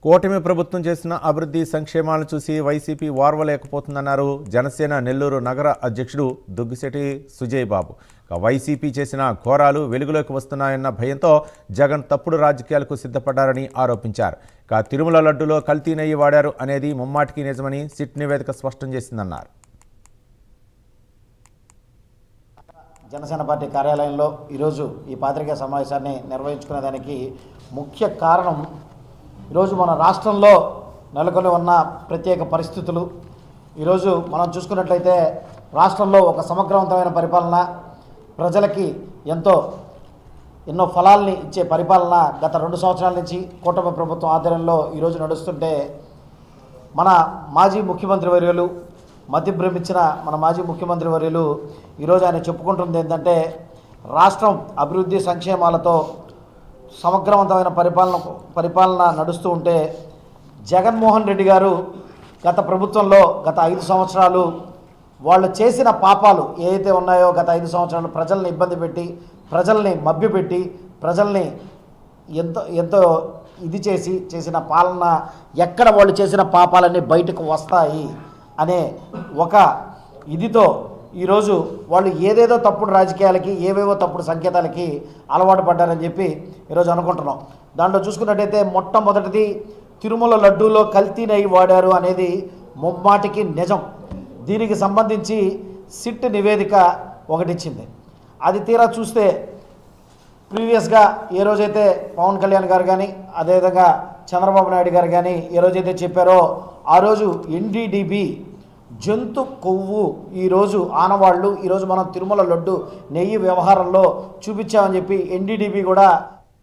కూటమి ప్రభుత్వం చేసిన అభివృద్ధి సంక్షేమాలను చూసి వైసీపీ వార్వలేకపోతుందన్నారు జనసేన నెల్లూరు నగర అధ్యక్షుడు దుగ్గిశెట్టి సుజయ్ బాబు. వైసీపీ చేసిన ఘోరాలు వెలుగులోకి వస్తున్నాయన్న భయంతో జగన్ తప్పుడు రాజకీయాలకు సిద్ధపడ్డారని ఆరోపించారు. తిరుమల లడ్డులో కల్తీ నెయ్యి వాడారు అనేది ముమ్మాటికి నిజమని సిట్ నివేదిక స్పష్టం చేసిందన్నారు. జనసేన పార్టీ కార్యాలయంలో ఈరోజు ఈ పత్రికా సమావేశాన్ని నిర్వహించుకునేదానికి ముఖ్య కారణం ఈరోజు మన రాష్ట్రంలో నెలకొని ఉన్న ప్రత్యేక పరిస్థితులు. ఈరోజు మనం చూసుకున్నట్లయితే రాష్ట్రంలో ఒక సమగ్రవంతమైన పరిపాలన, ప్రజలకి ఎన్నో ఫలాల్ని ఇచ్చే పరిపాలన గత 2 సంవత్సరాల నుంచి కూటమి ప్రభుత్వం ఆధ్వర్యంలో ఈరోజు నడుస్తుంటే మన మాజీ ముఖ్యమంత్రి వర్యులు మతిభ్రమించిన మన మాజీ ముఖ్యమంత్రి వర్యులు ఈరోజు ఆయన చెప్పుకుంటుంది ఏంటంటే, రాష్ట్రం అభివృద్ధి సంక్షేమాలతో సమగ్రవంతమైన పరిపాలన నడుస్తూ ఉంటే జగన్మోహన్ రెడ్డి గారు గత ప్రభుత్వంలో గత 5 సంవత్సరాలు వాళ్ళు చేసిన పాపాలు ఏవైతే ఉన్నాయో గత 5 సంవత్సరాలు ప్రజల్ని ఇబ్బంది పెట్టి, ప్రజల్ని మభ్యపెట్టి, ప్రజల్ని ఎంతో ఇది చేసిన పాలన, ఎక్కడ వాళ్ళు చేసిన పాపాలన్నీ బయటకు వస్తాయి అనే ఒక ఇదితో ఈరోజు వాళ్ళు ఏదేదో తప్పుడు రాజకీయాలకి, ఏవేవో తప్పుడు సంకేతాలకి అలవాటు పడ్డారని చెప్పి ఈరోజు అనుకుంటున్నాం. దాంట్లో చూసుకున్నట్టయితే మొట్టమొదటిది తిరుమల లడ్డూలో కల్తీ నెయ్యి వాడారు అనేది ముమ్మాటికి నిజం. దీనికి సంబంధించి సిట్ నివేదిక ఒకటిచ్చింది. అది తీరా చూస్తే ప్రీవియస్గా ఏ రోజైతే పవన్ కళ్యాణ్ గారు కానీ అదేవిధంగా చంద్రబాబు నాయుడు గారు కానీ ఏ రోజైతే చెప్పారో ఆ రోజు ఎన్డీడీబీ జంతు కొవ్వు ఈరోజు ఆనవాళ్ళు ఈరోజు మనం తిరుమల లడ్డు నెయ్యి వ్యవహారంలో చూపించామని చెప్పి ఎన్డీడీబీ కూడా